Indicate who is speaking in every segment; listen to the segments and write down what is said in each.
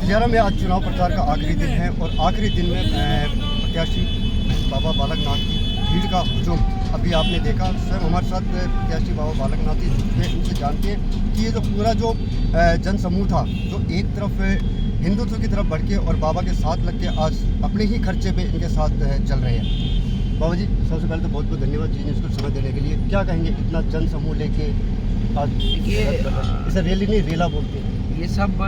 Speaker 1: तिजारा में आज चुनाव प्रचार का आखिरी दिन है और आखिरी दिन में प्रत्याशी बाबा बालक नाथ की भीड़ का हुजूम अभी आपने देखा। सर हमारे साथ प्रत्याशी बाबा बालक नाथ जी उनसे जानते हैं कि ये जो पूरा जो जन समूह था जो एक तरफ हिंदुत्व की तरफ बढ़ के और बाबा के साथ लग के आज अपने ही खर्चे पे इनके साथ चल रहे हैं। बाबा जी सबसे पहले तो बहुत बहुत धन्यवाद जी ने इसको समय देने के लिए। क्या कहेंगे इतना जन समूह लेके आज
Speaker 2: ये
Speaker 1: इसे रैली नहीं रेला बोलते हैं।
Speaker 2: ये सब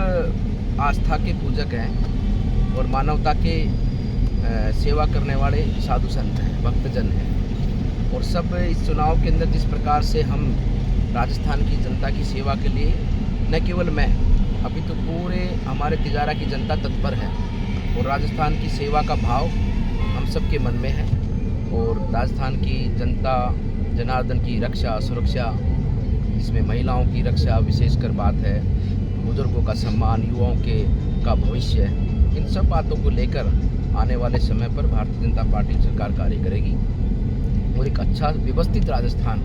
Speaker 2: आस्था के पूजक हैं और मानवता के सेवा करने वाले साधु संत हैं, भक्तजन हैं। और सब इस चुनाव के अंदर जिस प्रकार से हम राजस्थान की जनता की सेवा के लिए, न केवल मैं, अभी तो पूरे हमारे तिजारा की जनता तत्पर है और राजस्थान की सेवा का भाव हम सब के मन में है। और राजस्थान की जनता जनार्दन की रक्षा सुरक्षा, इसमें महिलाओं की रक्षा विशेषकर बात है, बुजुर्गों का सम्मान, युवाओं का भविष्य, इन सब बातों को लेकर आने वाले समय पर भारतीय जनता पार्टी सरकार कार्य करेगी और एक अच्छा व्यवस्थित राजस्थान,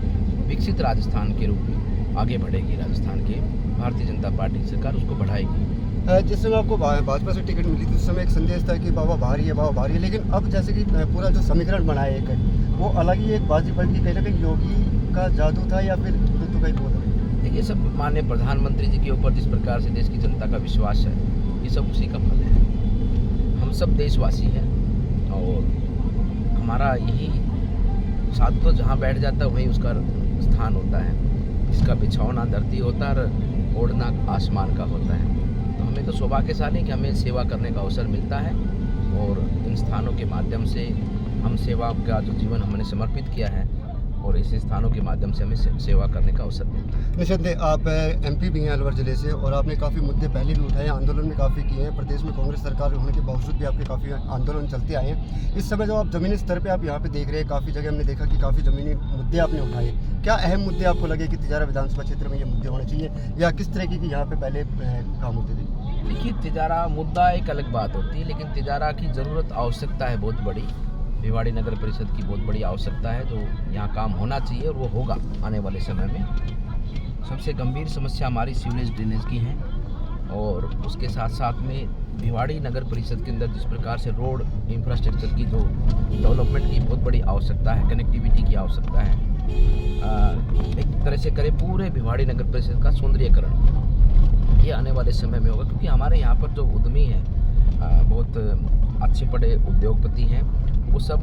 Speaker 2: विकसित राजस्थान के रूप में आगे बढ़ेगी। राजस्थान के भारतीय जनता पार्टी सरकार उसको बढ़ाएगी।
Speaker 1: जिस समय आपको भाजपा से टिकट मिली थी उस समय एक संदेश था कि बाबा भारी है, बाबा भारी है, लेकिन अब जैसे कि पूरा जो समीकरण बना है एक वो अलग ही एक बाजी पलटी, कहीं ना कहीं योगी का जादू था या फिर तो कहीं बोल।
Speaker 2: देखिए, सब माननीय प्रधानमंत्री जी के ऊपर जिस प्रकार से देश की जनता का विश्वास है, ये सब उसी का फल है। हम सब देशवासी हैं और हमारा यही साधु तो जहाँ बैठ जाता है वहीं उसका स्थान होता है, जिसका बिछौना धरती होता है और ओढ़ना आसमान का होता है। तो हमें तो सौभाग्यशाली है कि हमें सेवा करने का अवसर मिलता है और इन स्थानों के माध्यम से हम सेवा का जो जीवन हमने समर्पित किया है और इस स्थानों के माध्यम से हमें सेवा करने का अवसर मिलता है।
Speaker 1: निसंदेह आप एमपी भी हैं अलवर जिले से और आपने काफ़ी मुद्दे पहले भी उठाए, आंदोलन में काफ़ी किए हैं। प्रदेश में कांग्रेस सरकार होने के बावजूद भी आपके काफ़ी आंदोलन चलते आए हैं। इस समय जो आप ज़मीनी स्तर पे आप यहाँ पे देख रहे हैं, काफ़ी जगह हमने देखा कि काफ़ी ज़मीनी मुद्दे आपने उठाए। क्या अहम मुद्दे आपको लगे कि तिजारा विधानसभा क्षेत्र में ये मुद्दे होने चाहिए या किस तरह की यहाँ पे पहले काम होते थे?
Speaker 2: देखिए, तिजारा मुद्दा एक अलग बात होती है, लेकिन तिजारा की ज़रूरत आवश्यकता है बहुत बड़ी। भिवाड़ी नगर परिषद की बहुत बड़ी आवश्यकता है जो यहाँ काम होना चाहिए और वो होगा आने वाले समय में। सबसे गंभीर समस्या हमारी सीवरेज ड्रेनेज की है और उसके साथ साथ में भिवाड़ी नगर परिषद के अंदर जिस प्रकार से रोड इंफ्रास्ट्रक्चर की जो डेवलपमेंट की बहुत बड़ी आवश्यकता है, कनेक्टिविटी की आवश्यकता है, एक तरह से करें पूरे भिवाड़ी नगर परिषद का सौंदर्यीकरण, ये आने वाले समय में होगा। क्योंकि हमारे यहाँ पर जो उद्यमी हैं, बहुत अच्छे बड़े उद्योगपति हैं, वो सब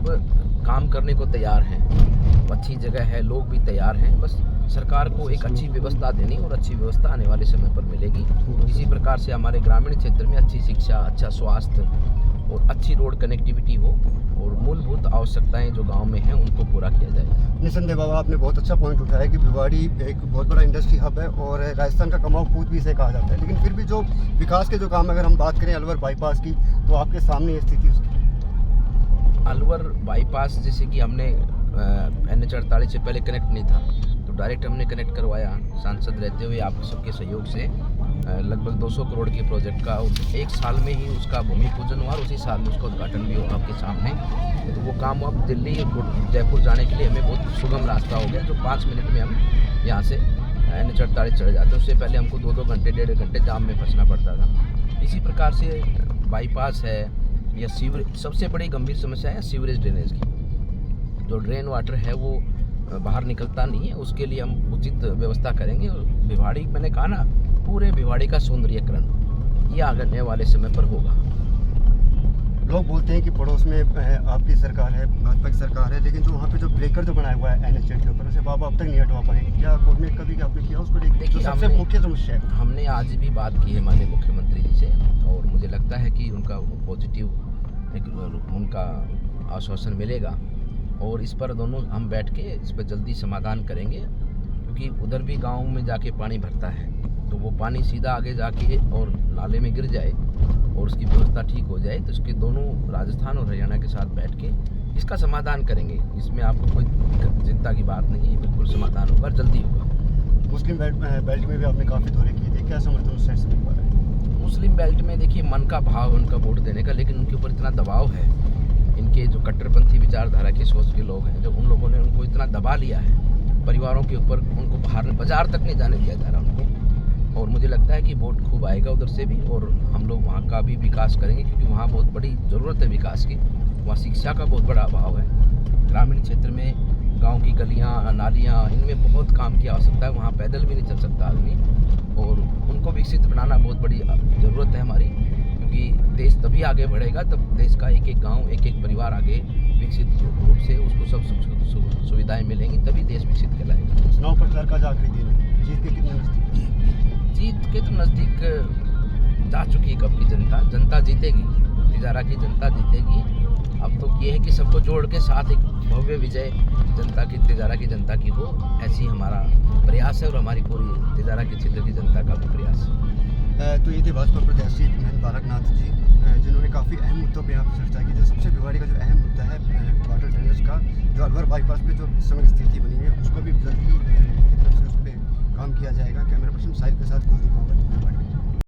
Speaker 2: काम करने को तैयार हैं, अच्छी जगह है, लोग भी तैयार हैं। बस सरकार को एक अच्छी व्यवस्था देनी और अच्छी व्यवस्था आने वाले समय पर मिलेगी। इसी प्रकार से हमारे ग्रामीण क्षेत्र में अच्छी शिक्षा, अच्छा स्वास्थ्य और अच्छी रोड कनेक्टिविटी हो और मूलभूत आवश्यकताएं जो गांव में हैं उनको पूरा किया जाए।
Speaker 1: निसंदेह बाबा आपने बहुत अच्छा पॉइंट उठाया कि भिवाड़ी एक बहुत बड़ा इंडस्ट्री हब है और राजस्थान का कमाऊ पूत भी इसे कहा जाता है, लेकिन फिर भी जो विकास के जो काम अगर हम बात करें अलवर बाईपास की, तो आपके सामने ये स्थिति उसकी।
Speaker 2: अलवर बाईपास जैसे कि हमने NH48 से पहले कनेक्ट नहीं था, तो डायरेक्ट हमने कनेक्ट करवाया सांसद रहते हुए आप सबके सहयोग से। लगभग 200 करोड़ के प्रोजेक्ट का एक साल में ही उसका भूमि पूजन हुआ और उसी साल में उसका उद्घाटन भी हुआ आपके सामने। तो वो काम अब दिल्ली जयपुर जाने के लिए हमें बहुत सुगम रास्ता हो गया, जो 5 मिनट में हम यहाँ से NH48 चढ़े जाते हैं। उससे पहले हमको 2-2 घंटे 1.5 घंटे जाम में फंसना पड़ता था। इसी प्रकार से बाईपास है या सीवरेज, सबसे बड़ी गंभीर समस्या है सीवरेज ड्रेनेज की। जो ड्रेन वाटर है वो बाहर निकलता नहीं है, उसके लिए हम उचित व्यवस्था करेंगे। और भिवाड़ी, मैंने कहा ना, पूरे भिवाड़ी का सौंदर्यीकरण ये आने वाले समय पर होगा।
Speaker 1: लोग बोलते हैं कि पड़ोस में आपकी सरकार है, भाजपा की सरकार है, लेकिन जो वहाँ पे जो ब्रेकर जो बनाया हुआ है NH के ऊपर, उसे बाबा अब तक नहीं हटवा पाए। क्या कोर्डिनेट कभी आपने किया उसको? देखिए, सबसे मुख्य समस्या है,
Speaker 2: हमने आज भी बात की है माननीय मुख्यमंत्री जी से और मुझे लगता है कि उनका पॉजिटिव उनका आश्वासन मिलेगा और इस पर दोनों हम बैठ के इस पर जल्दी समाधान करेंगे। क्योंकि उधर भी गांव में जाके पानी भरता है, तो वो पानी सीधा आगे जाके और नाले में गिर जाए और उसकी व्यवस्था ठीक हो जाए, तो इसके दोनों राजस्थान और हरियाणा के साथ बैठ के इसका समाधान करेंगे। इसमें आपको कोई चिंता की बात नहीं है, बिल्कुल समाधान होगा, जल्दी होगा।
Speaker 1: मुस्लिम बेल्ट में भी आपने काफ़ी दौरे किए थे, क्या समर्थन उस साइड से मिल पा रहा है?
Speaker 2: मुस्लिम बेल्ट में देखिए, मन का भाव उनका वोट देने का, लेकिन उनके ऊपर इतना दबाव है, इनके जो कट्टरपंथी विचारधारा की सोच के लोग हैं, जो उन लोगों ने उनको इतना दबा लिया है परिवारों के ऊपर, उनको बाहर बाजार तक नहीं जाने दिया जा रहा उनको। और मुझे लगता है कि वोट खूब आएगा उधर से भी, और हम लोग वहाँ का भी विकास करेंगे, क्योंकि वहाँ बहुत बड़ी ज़रूरत है विकास की। वहाँ शिक्षा का बहुत बड़ा अभाव है। ग्रामीण क्षेत्र में गांव की गलियाँ नालियाँ, इनमें बहुत काम की आवश्यकता है। वहाँ पैदल भी नहीं चल सकता आदमी, और उनको विकसित बनाना बहुत बड़ी ज़रूरत है हमारी, क्योंकि देश तभी आगे बढ़ेगा तब देश का एक एक गाँव, एक एक परिवार आगे विकसित रूप से उसको सब सुविधाएँ मिलेंगी, तभी देश विकसित कहलाएगा।
Speaker 1: चुनाव प्रचार का आज आखिरी दिन है, जीत के कितने नज़दीक?
Speaker 2: जीत के तो नज़दीक जा चुकी है कब की जनता जीतेगी, तिजारा की जनता जीतेगी। अब तो ये है कि सबको जोड़ के साथ एक भव्य विजय जनता की, तिजारा की जनता की हो, ऐसी हमारा प्रयास है, और हमारी पूरी तिजारा के क्षेत्र की जनता का भी प्रयास है।
Speaker 1: तो ये थे भाजपा प्रत्याशी महेंद्र बालकनाथ जी, जिन्होंने काफ़ी अहम मुद्दों पे यहाँ पर चर्चा की। जो सबसे भिवाड़ी का जो अहम मुद्दा है वाटर ड्रेनेज का, जो अलवर बाईपास पे जो इस समय की स्थिति बनी है, उसको भी जल्दी की तरफ से उस पर काम किया जाएगा। कैमरा पर्सन साहिल के साथ कुलदीप।